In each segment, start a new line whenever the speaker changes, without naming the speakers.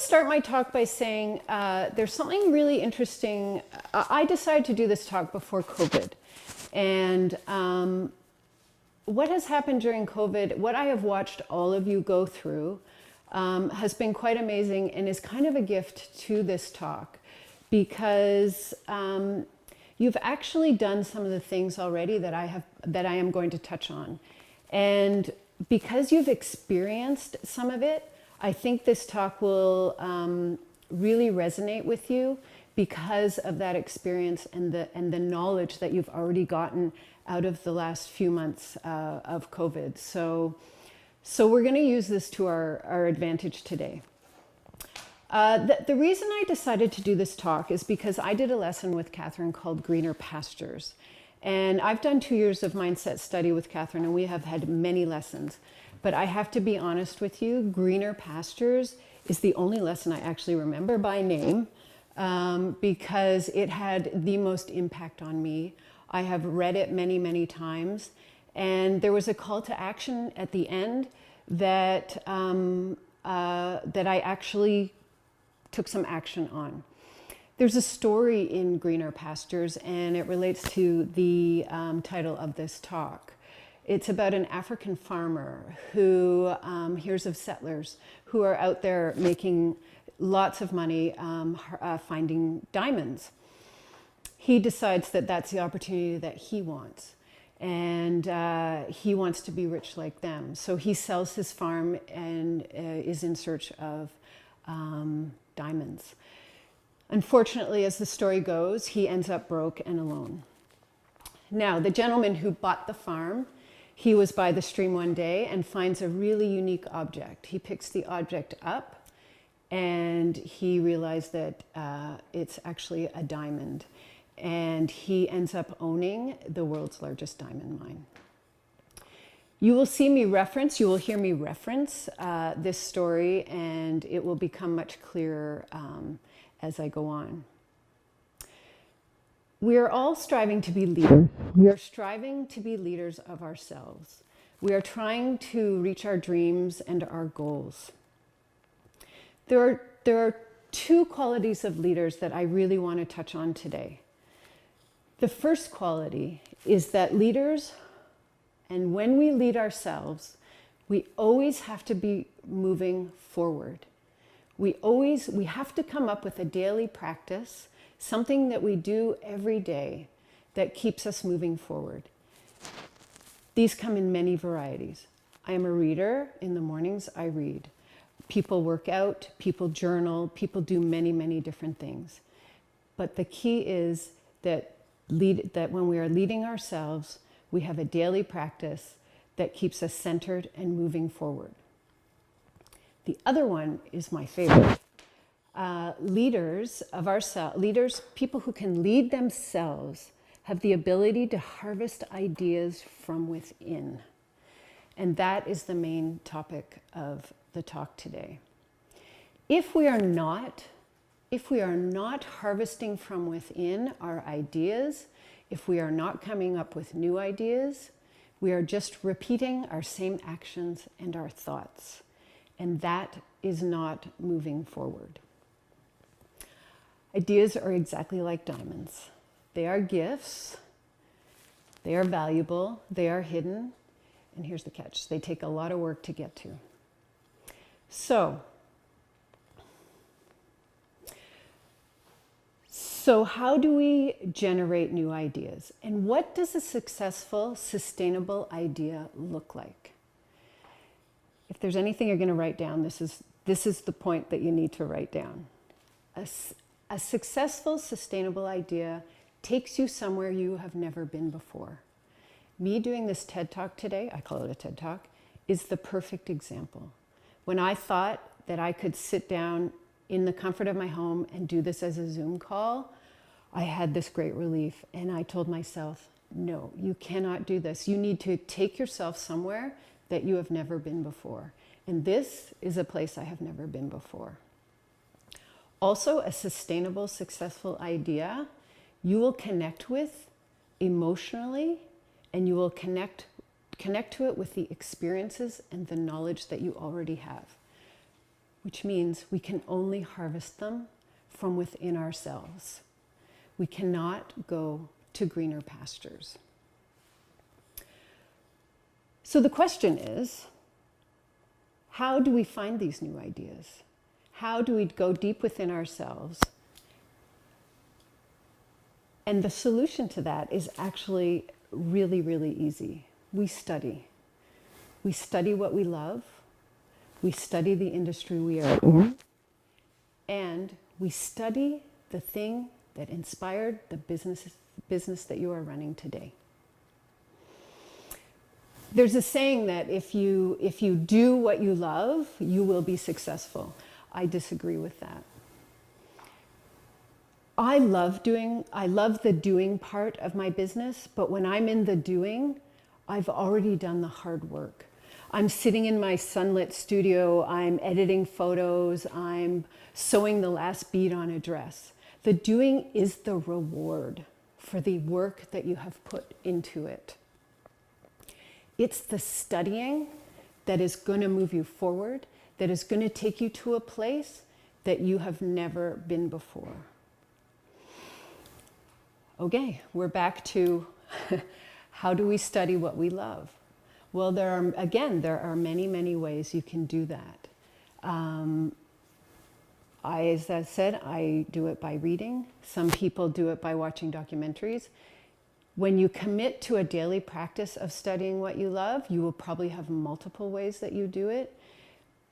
to start my talk by saying there's something really interesting. I decided to do this talk before COVID. And what has happened during COVID, what I have watched all of you go through, has been quite amazing and is kind of a gift to this talk because you've actually done some of the things already that I am going to touch on. And because you've experienced some of it, I think this talk will really resonate with you because of that experience and the knowledge that you've already gotten out of the last few months of COVID. So we're going to use this to our advantage today. The reason I decided to do this talk is because I did a lesson with Catherine called Greener Pastures. And I've done 2 years of mindset study with Catherine, and we have had many lessons. But I have to be honest with you, Greener Pastures is the only lesson I actually remember by name because it had the most impact on me. I have read it many, many times. And there was a call to action at the end that I actually took some action on. There's a story in Greener Pastures, and it relates to the title of this talk. It's about an African farmer who hears of settlers who are out there making lots of money finding diamonds. He decides that that's the opportunity that he wants, and he wants to be rich like them. So he sells his farm and is in search of diamonds. Unfortunately, as the story goes, he ends up broke and alone. Now, the gentleman who bought the farm, he was by the stream one day and finds a really unique object. He picks the object up and he realized that it's actually a diamond. And he ends up owning the world's largest diamond mine. You will see me reference, you will hear me reference this story, and it will become much clearer as I go on. We are all striving to be leaders. We are striving to be leaders of ourselves. We are trying to reach our dreams and our goals. There are two qualities of leaders that I really want to touch on today. The first quality is that leaders, and when we lead ourselves, we always have to be moving forward. We have to come up with a daily practice, something that we do every day that keeps us moving forward. These come in many varieties. I am a reader. In the mornings, I read. People work out, people journal, people do many, many different things. But the key is that when we are leading ourselves, we have a daily practice that keeps us centered and moving forward. The other one is my favorite. Leaders, people who can lead themselves, have the ability to harvest ideas from within. And that is the main topic of the talk today. If we are not harvesting from within our ideas, if we are not coming up with new ideas, we are just repeating our same actions and our thoughts. And that is not moving forward. Ideas are exactly like diamonds. They are gifts, they are valuable, they are hidden, and here's the catch, they take a lot of work to get to. So how do we generate new ideas? And what does a successful, sustainable idea look like? If there's anything you're going to write down, this is the point that you need to write down. A successful, sustainable idea takes you somewhere you have never been before. Me doing this TED Talk today, I call it a TED Talk, is the perfect example. When I thought that I could sit down in the comfort of my home and do this as a Zoom call, I had this great relief, and I told myself, no, you cannot do this. You need to take yourself somewhere that you have never been before. And this is a place I have never been before. Also, a sustainable, successful idea you will connect with emotionally, and you will connect to it with the experiences and the knowledge that you already have. which means we can only harvest them from within ourselves. We cannot go to greener pastures. So the question is, how do we find these new ideas? How do we go deep within ourselves? And the solution to that is actually really, really easy. We study. We study what we love. We study the industry we are in. And we study the thing that inspired the business that you are running today. There's a saying that if you do what you love, you will be successful. I disagree with that. I love the doing part of my business, but when I'm in the doing, I've already done the hard work. I'm sitting in my sunlit studio, I'm editing photos, I'm sewing the last bead on a dress. The doing is the reward for the work that you have put into it. It's the studying that is going to move you forward, that is going to take you to a place that you have never been before. Okay, we're back to how do we study what we love? Well, there are many, many ways you can do that. As I said, I do it by reading. Some people do it by watching documentaries. When you commit to a daily practice of studying what you love, you will probably have multiple ways that you do it.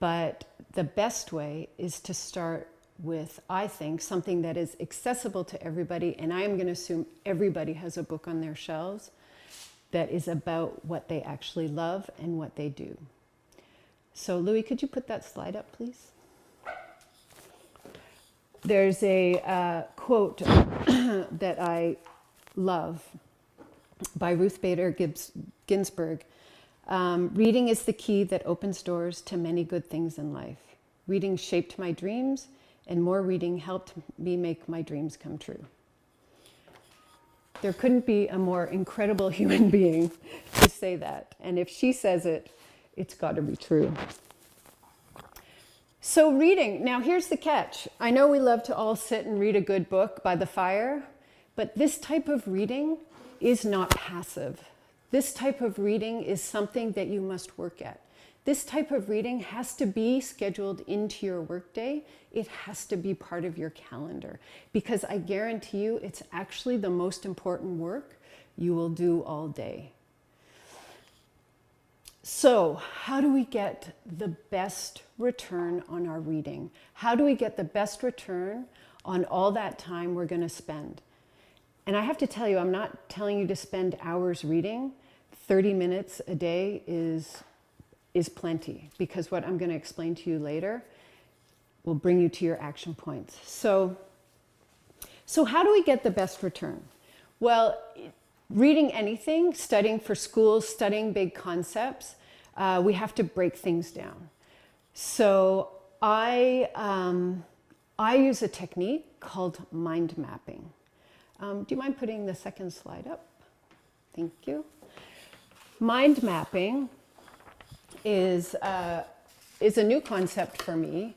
But the best way is to start with, I think, something that is accessible to everybody. And I am going to assume everybody has a book on their shelves that is about what they actually love and what they do. So Louis, could you put that slide up, please? There's a quote that I love by Ruth Bader Ginsberg. Reading is the key that opens doors to many good things in life. Reading shaped my dreams, and more reading helped me make my dreams come true. There couldn't be a more incredible human being to say that. And if she says it, it's got to be true. So reading, now here's the catch. I know we love to all sit and read a good book by the fire, but this type of reading is not passive. This type of reading is something that you must work at. This type of reading has to be scheduled into your workday. It has to be part of your calendar, because I guarantee you it's actually the most important work you will do all day. So how do we get the best return on our reading? How do we get the best return on all that time we're going to spend? And I have to tell you, I'm not telling you to spend hours reading. 30 minutes a day is plenty, because what I'm going to explain to you later will bring you to your action points. So how do we get the best return? Well, reading anything, studying for schools, studying big concepts, we have to break things down. So I use a technique called mind mapping. Do you mind putting the second slide up? Thank you. Mind mapping is a new concept for me.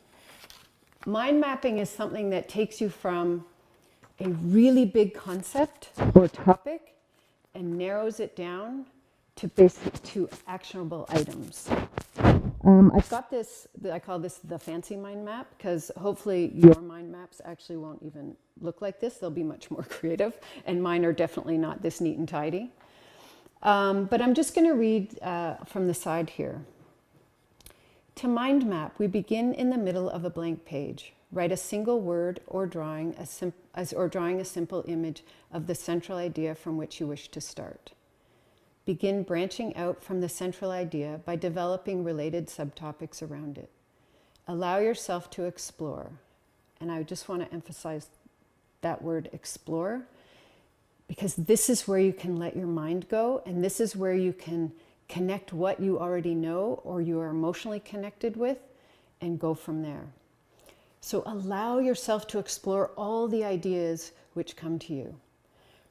Mind mapping is something that takes you from a really big concept or topic and narrows it down to actionable items. I've got this, I call this the fancy mind map, because hopefully your mind maps actually won't even look like this. They'll be much more creative, and mine are definitely not this neat and tidy. But I'm just going to read from the side here. To mind map, we begin in the middle of a blank page. Write a single word or drawing a simple image of the central idea from which you wish to start. Begin branching out from the central idea by developing related subtopics around it. Allow yourself to explore. And I just want to emphasize that word explore, because this is where you can let your mind go, and this is where you can connect what you already know or you are emotionally connected with and go from there. So allow yourself to explore all the ideas which come to you.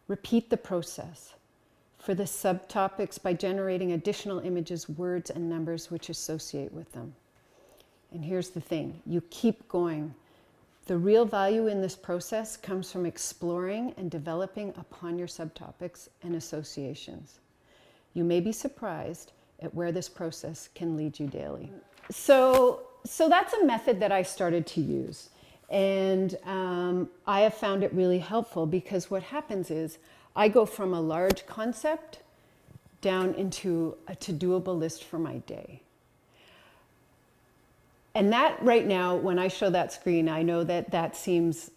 Repeat the process for the subtopics by generating additional images, words, and numbers which associate with them. And here's the thing, you keep going. The real value in this process comes from exploring and developing upon your subtopics and associations. You may be surprised at where this process can lead you daily. So that's a method that I started to use. And I have found it really helpful because what happens is I go from a large concept down into a to-doable list for my day. And that right now, when I show that screen, I know that that seems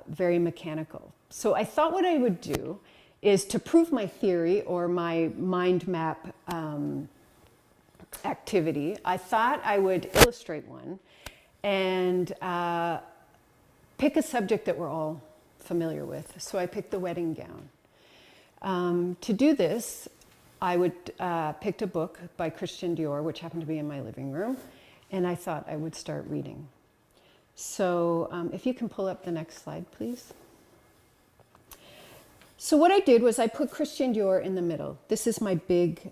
very mechanical. So I thought what I would do is to prove my theory or my mind map activity, I thought I would illustrate one and pick a subject that we're all familiar with. So I picked the wedding gown. To do this, I picked a book by Christian Dior, which happened to be in my living room, and I thought I would start reading. So if you can pull up the next slide, please. So what I did was I put Christian Dior in the middle. This is my big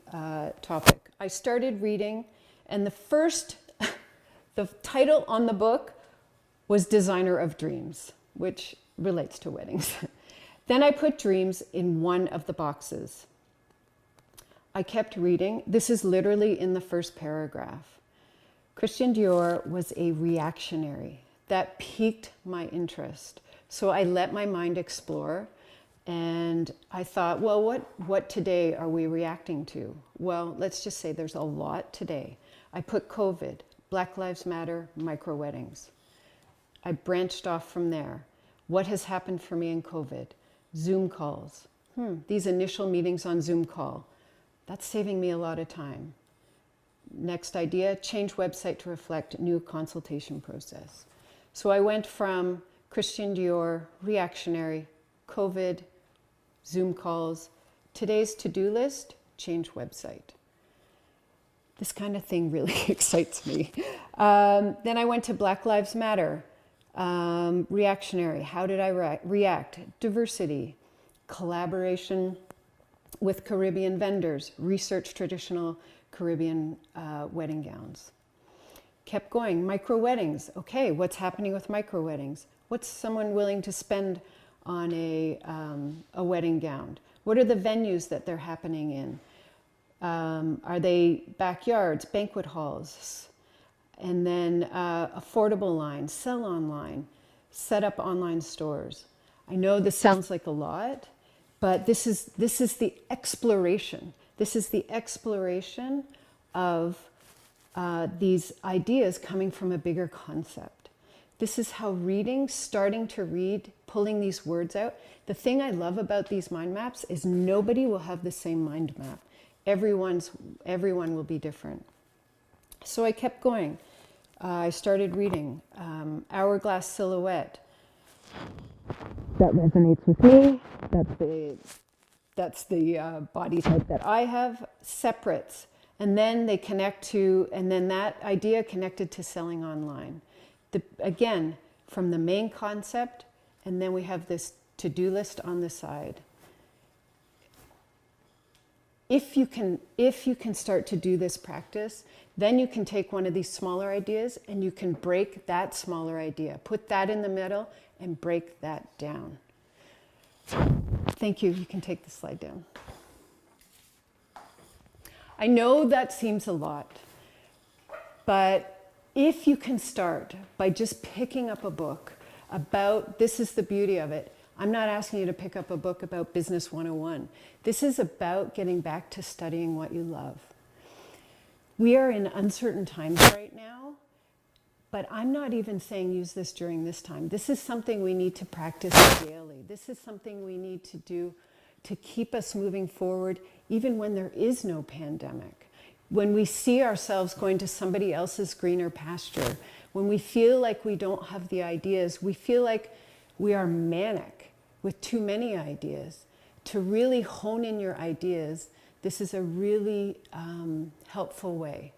topic. I started reading, and the title on the book was Designer of Dreams, which relates to weddings. Then I put dreams in one of the boxes. I kept reading. This is literally in the first paragraph. Christian Dior was a reactionary. That piqued my interest. So I let my mind explore, and I thought, well, what today are we reacting to? Well, let's just say there's a lot today. I put COVID, Black Lives Matter, micro weddings. I branched off from there. What has happened for me in COVID? Zoom calls. These initial meetings on Zoom call. That's saving me a lot of time. Next idea, change website to reflect new consultation process. So I went from Christian Dior, reactionary, COVID, Zoom calls, today's to-do list, change website. This kind of thing really excites me. Then I went to Black Lives Matter, reactionary, how did I react? Diversity, collaboration with Caribbean vendors, research traditional Caribbean wedding gowns. Kept going, micro weddings. Okay, what's happening with micro weddings? What's someone willing to spend on a wedding gown? What are the venues that they're happening in? Are they backyards, banquet halls? And then affordable lines, sell online, set up online stores. I know this sounds like a lot, but this is the exploration. This is the exploration of these ideas coming from a bigger concept. This is how reading, starting to read, pulling these words out. The thing I love about these mind maps is nobody will have the same mind map. Everyone will be different. So I kept going. I started reading Hourglass Silhouette. That resonates with me. That's the body type that I have. Separates. And then they connect to, and then that idea connected to selling online. Again, from the main concept, and then we have this to-do list on the side. If you can start to do this practice, then you can take one of these smaller ideas and you can break that smaller idea. Put that in the middle and break that down. Thank you. You can take the slide down. I know that seems a lot, but if you can start by just picking up a book about, this is the beauty of it. I'm not asking you to pick up a book about Business 101. This is about getting back to studying what you love. We are in uncertain times right now, but I'm not even saying use this during this time. This is something we need to practice daily. This is something we need to do to keep us moving forward, even when there is no pandemic. When we see ourselves going to somebody else's greener pasture, when we feel like we don't have the ideas, we feel like we are manic with too many ideas. To really hone in your ideas, this is a really helpful way.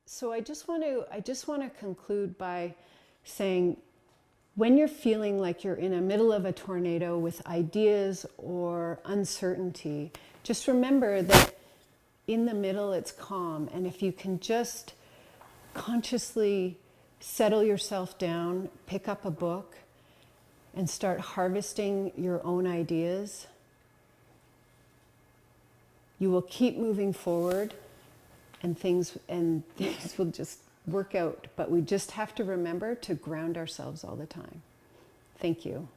So I just want to conclude by saying, when you're feeling like you're in the middle of a tornado with ideas or uncertainty, just remember that in the middle it's calm, and if you can just consciously settle yourself down, pick up a book, and start harvesting your own ideas, you will keep moving forward, and things will just work out. But we just have to remember to ground ourselves all the time. Thank you.